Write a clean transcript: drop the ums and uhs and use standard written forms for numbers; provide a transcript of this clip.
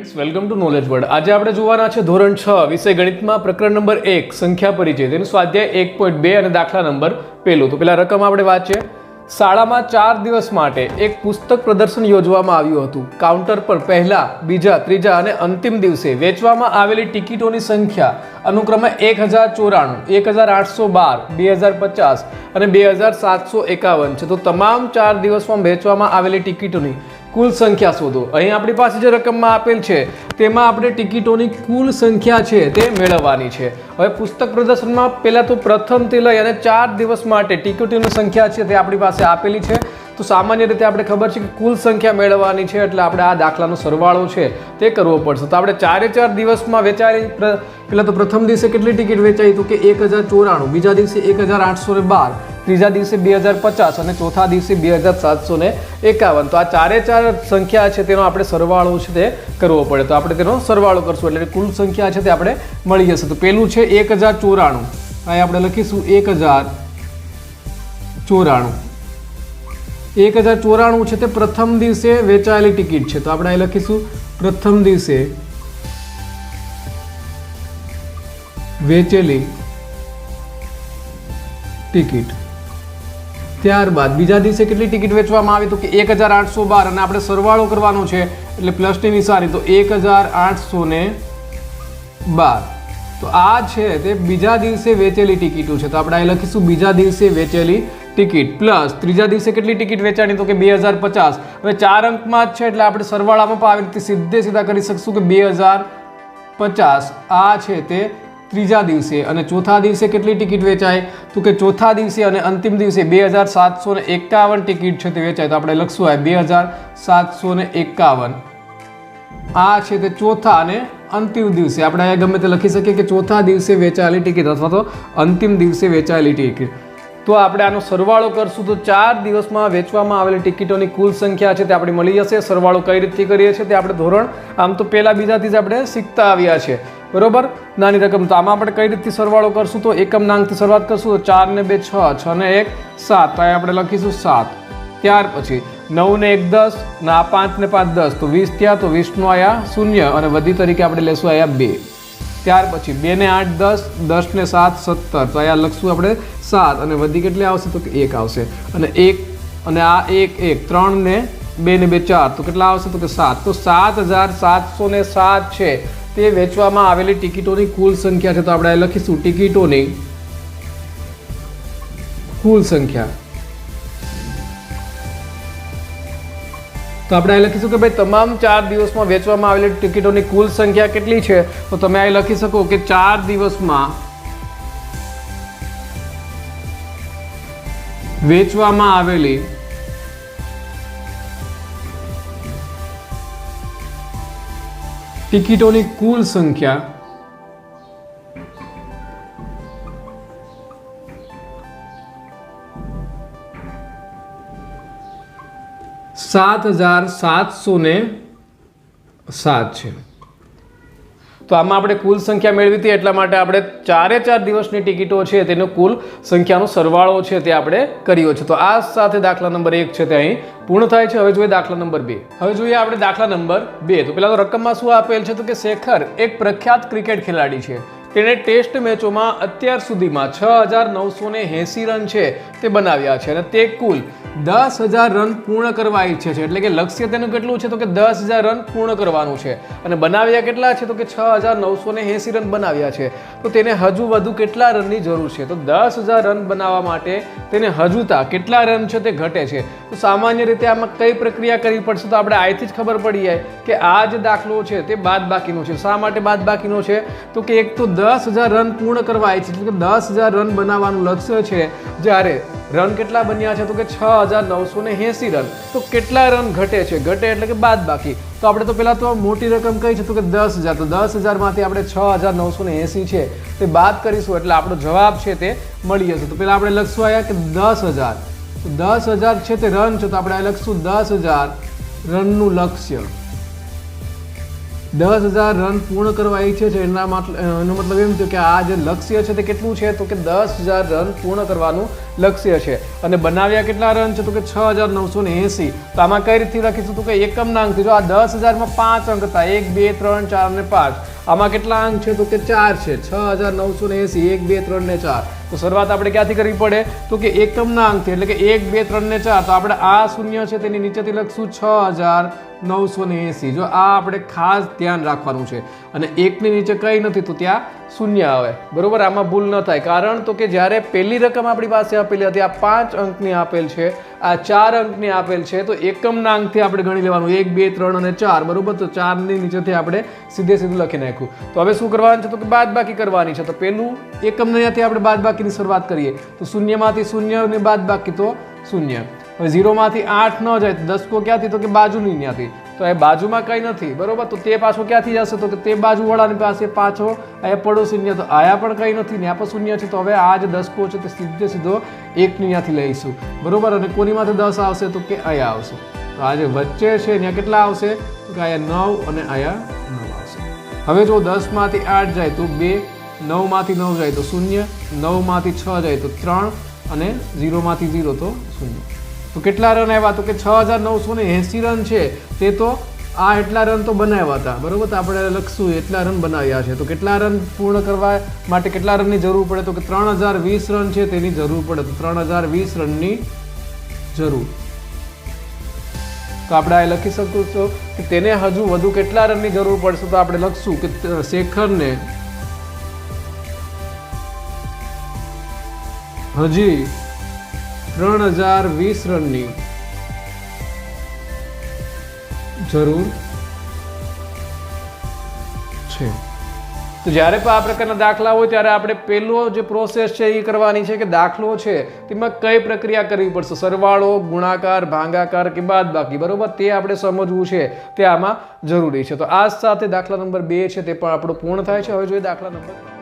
Friends welcome to knowledge world. आज આપણે જોવાના છે ધોરણ 6 વિષય ગણિતમાં પ્રકરણ નંબર 1 સંખ્યા પરિચય તેનું સ્વાધ્યાય 1.2 અને દાખલા નંબર 1। તો પેલા રકમ આપણે વાંચીએ। શાળામાં 4 દિવસ માટે એક પુસ્તક પ્રદર્શન યોજવામાં આવ્યું હતું। કાઉન્ટર પર પહેલા, બીજા, ત્રીજા અને અંતિમ દિવસે વેચવામાં આવેલી ટિકિટોની સંખ્યા અનુક્રમે 1094, 1812, 2050 અને 2751 છે। તો તમામ 4 દિવસમાં વેચવામાં આવેલી ટિકિટોની कुल संख्या शोधो। અહીં આપણી પાસે જે રકમમાં આપેલ છે તેમાં આપણે ટિકિટોની કુલ સંખ્યા છે તે મેળવવાની છે। હવે પુસ્તક પ્રદર્શનમાં પહેલા તો પ્રથમથી લઈ અને 4 દિવસ માટે ટિકિટોની સંખ્યા છે તે આપણી પાસે આપેલી છે। તો સામાન્ય રીતે આપણે ખબર છે કે કુલ સંખ્યા મેળવવાની છે એટલે આપણે આ દાખલાનો સરવાળો છે તે કરવો પડશે। તો આપણે 4 દિવસમાં વેચાયેલી પહેલા તો પ્રથમ દિવસે કેટલી ટિકિટ વેચાઈ તો કે 1094, બીજા દિવસે 1812, ત્રીજા દિવસે 2050 અને ચોથા દિવસે 2751। તો આ 4 સંખ્યા છે તેનો આપણે સરવાળો છે તે કરવો પડે। તો આપણે તેનો સરવાળો કરશું એટલે કુલ સંખ્યા છે તે આપણે મળી જશે। તો પહેલું છે 1094, અહીં આપણે લખીશું 1094। 1094 છે તે પ્રથમ દિવસે વેચાયેલી ટિકિટ છે। તો આપણે અહીં લખીશું પ્રથમ દિવસે વેચેલી ટિકિટ। ત્યારબાદ બીજા દિવસે કેટલી ટિકિટ વેચવામાં આવી તો કે 1812 અને આપણે સરવાળો કરવાનો છે એટલે પ્લસની નિશાની તો 1812। તો આ છે તે બીજા દિવસે વેચેલી ટિકિટો છે। તો આપણે અહીં લખીશું બીજા દિવસે વેચેલી ટિકિટ પ્લસ ત્રીજા દિવસે કેટલી ટિકિટ વેચાણી તો કે 2050। હવે 4 અંકમાં જ છે એટલે આપણે સરવાળામાં પણ આવી રીતે સીધા કરી શકશું કે 2050 આ છે તે ત્રીજા દિવસે અને ચોથા દિવસે કેટલી ટિકિટ વેચાય તો કે ચોથા દિવસે અને અંતિમ દિવસે 2751 ટિકિટ છે તે વેચાય। તો આપણે લખશું આ 2751 આ છે તે ચોથા અને અંતિમ દિવસે આપણે અહીંયા ગમે તે લખી શકીએ કે ચોથા દિવસે વેચાયેલી ટિકિટ અથવા તો અંતિમ દિવસે વેચાયેલી ટિકિટ। તો આપણે આનો સરવાળો કરશું તો 4 દિવસમાં વેચવામાં આવેલી ટિકિટોની કુલ સંખ્યા છે તે આપણે મળી જશે। સરવાળો કઈ રીતે કરીએ છીએ તે આપણે ધોરણ આમ તો પહેલા બીજાથી જ આપણે શીખતા આવ્યા છે બરોબર। નાની રકમ તો આમાં આપણે કઈ રીતે સરવાળો કરશું તો એકમનાંકથી શરૂઆત કરશું તો 4 ને 2 6, 6 ને 1 7, તો આપણે લખીશું 7। ત્યાર પછી 9 ને 1 10, ના 5 ને 5 10 તો 20 થયા। તો 20 નો આયા 0 અને વધી તરીકે આપણે લેશું આયા 2। ત્યાર પછી 2 ને 8 10, 10 ને 7 17 તો આયા લખશું આપણે 7 અને વધી કેટલી આવશે તો કે 1 આવશે અને 1 અને આ 1 1 3 ને 2 ને 2 4 તો કેટલા આવશે તો કે 7। તો 7707 છે તે વેચવામાં આવેલી ટિકિટોની કુલ સંખ્યા છે। તો આપણે લખીશું ટિકિટોની કુલ સંખ્યા। તો આપણે અહીં લખીશું કે ભાઈ તમામ 4 દિવસમાં વેચવામાં આવેલી ટિકિટોની કુલ સંખ્યા કેટલી છે તો તમે અહીં લખી શકો કે 4 દિવસમાં વેચવામાં આવેલી ટિકિટોની કુલ સંખ્યા 7707 છે। તો આમાં આપણે કુલ સંખ્યા મેળવી હતી એટલા માટે આપણે 4 દિવસની ટિકિટો છે તેનો કુલ સંખ્યાનો સરવાળો છે તે આપણે કર્યો છે। તો આ સાથે દાખલા નંબર 1 છે તે અહીં પૂર્ણ થાય છે। હવે જોઈએ દાખલા નંબર 2। હવે જોઈએ આપણે દાખલા નંબર 2। તો પેલા તો રકમમાં શું આપેલ છે તો કે શેખર એક પ્રખ્યાત ક્રિકેટ ખેલાડી છે। તેણે ટેસ્ટ મેચોમાં અત્યાર સુધીમાં 6980 રન છે તે બનાવ્યા છે અને તે કુલ 10,000 રન પૂર્ણ કરવા ઈચ્છે છે। એટલે કે લક્ષ્ય તેનું કેટલું છે તો કે 10,000 રન પૂર્ણ કરવાનું છે અને બનાવ્યા કેટલા છે તો કે 6980 રન બનાવ્યા છે। તો તેને હજુ વધુ કેટલા રનની જરૂર છે તો 10,000 રન બનાવવા માટે તેને હજુતા કેટલા રન છે તે ઘટે છે। તો સામાન્ય રીતે આમાં કઈ પ્રક્રિયા કરવી પડશે તો આપણે અહીંથી જ ખબર પડી જાય કે આ જે દાખલો છે તે બાદબાકીનો છે। શા માટે બાદબાકીનો છે તો કે એક તો 10,000 રન પૂર્ણ કરવા ઈચ્છે છે એટલે કે 10,000 રન બનાવવાનું લક્ષ્ય છે જ્યારે રન કેટલા બન્યા છે તો કે 6980 રન। તો કેટલા રન ઘટે છે ઘટે એટલે કે બાદબાકી। તો આપણે તો પહેલા તો મોટી રકમ કઈ છે તો કે 10,000 તો 10,000 માંથી આપણે 6980 છે તે બાદ કરીશું એટલે આપણો જવાબ છે તે મળી જશે। તો પહેલા આપણે લખશું આયા કે 10,000 તો 10,000 છે તે રન છે તો આપણે આ લખશું 10,000 રનનું લક્ષ્ય। 10,000 રન પૂર્ણ કરવા ઈચ્છે છે એનો મતલબ એમ છે કે આ જે લક્ષ્ય છે તે કેટલું છે તો કે 10,000 રન પૂર્ણ કરવાનું લક્ષ્ય છે અને બનાવ્યા કેટલા રન છે તો કે 6980. તો આમાં કઈ રીતથી લખીશું તો કે એકમના અંકથી. જો આ 10,000માં 5 અંક હતા 1 2 3 4 અને 5. આમાં કેટલા અંક છે તો કે 4 છે 6980 1 2 3 ને 4. તો શરૂઆત આપણે ક્યાંથી કરવી પડે તો કે એકમના અંકથી એટલે કે 1 2 3 ને 4. તો આપણે આ શૂન્ય છે તેની નીચેથી લખશું 6980. જો આ આપણે ખાસ ધ્યાન રાખવાનું છે અને એકની નીચે કંઈ નથી તો ત્યાં શૂન્ય આવે બરોબર. આમાં ભૂલ ન થાય કારણ તો કે જ્યારે પહેલી રકમ આપણી પાસે આપેલી હતી આ 5 અંકની આપેલ છે આ 4 અંકની આપેલ છે તો એકમના અંકથી આપણે ગણી લેવાનું 1 2 3 અને 4 બરોબર. તો 4 ની નીચેથી આપણે સીધે સીધું લખી નાખ્યું. તો હવે શું કરવાનું છે તો કે બાદબાકી કરવાની છે. તો પહેલું એકમનાથી આપણે બાદબાકીની શરૂઆત કરીએ તો શૂન્યમાંથી શૂન્ય ને બાદબાકી તો શૂન્ય. હવે 0 માંથી 8 ન જાય તો દસકો ક્યાંથી તો કે બાજુની ત્યાંથી. તો એ બાજુમાં કંઈ નથી બરોબર. તો તે પાછો ક્યાંથી જશે તો કે તે બાજુવાળાની પાસે પાછો અહીંયા પડોશી તો આયા પણ કંઈ નથી ને આ પણ શૂન્ય છે. તો હવે આ જે દસકો છે તે સીધે સીધો એકની ત્યાંથી લઈશું બરોબર. અને કોની માથે 10 આવશે તો કે અહીંયા આવશે. તો આ જે વચ્ચે છે ત્યાં કેટલા આવશે તો કે અહીંયા 9 અને અહીંયા 9 આવશે. હવે જો 10 માંથી 8 જાય તો 2 9 માંથી 9 જાય તો 0 9 માંથી 6 જાય તો 3 અને 0 માંથી 0 તો 0. તો કેટલા રન આવ્યા તો કે 6980 રન છે તે તો આ એટલા રન તો બનાવ્યા હતા બરોબર. તો આપણે લખશું એટલા રન બનાવ્યા છે. તો કેટલા રન પૂર્ણ કરવા માટે કેટલા રનની જરૂર પડે તો કે 3020 રન છે તેની જરૂર પડે. તો 3020 રનની જરૂર. તો આપણે આ લખી શકું છો કે તેને હજુ વધુ કેટલા રનની જરૂર પડશે તો આપણે લખશું કે શેખરને હજી 3020 રનની જરૂર છે. તો જ્યારે પણ આ પ્રકારના દાખલા હોય ત્યારે આપણે પહેલો જે પ્રોસેસ છે એ કરવાની છે કે દાખલો છે તેમાં કઈ પ્રક્રિયા કરવી પડશે સરવાળો ગુણાકાર ભાગાકાર કે બાદબાકી બરોબર. તે આપણે સમજવું છે તે આમાં જરૂરી છે. તો આ સાથે દાખલા નંબર 2 છે તે પણ આપણો પૂર્ણ થાય છે. હવે જોઈએ દાખલા નંબર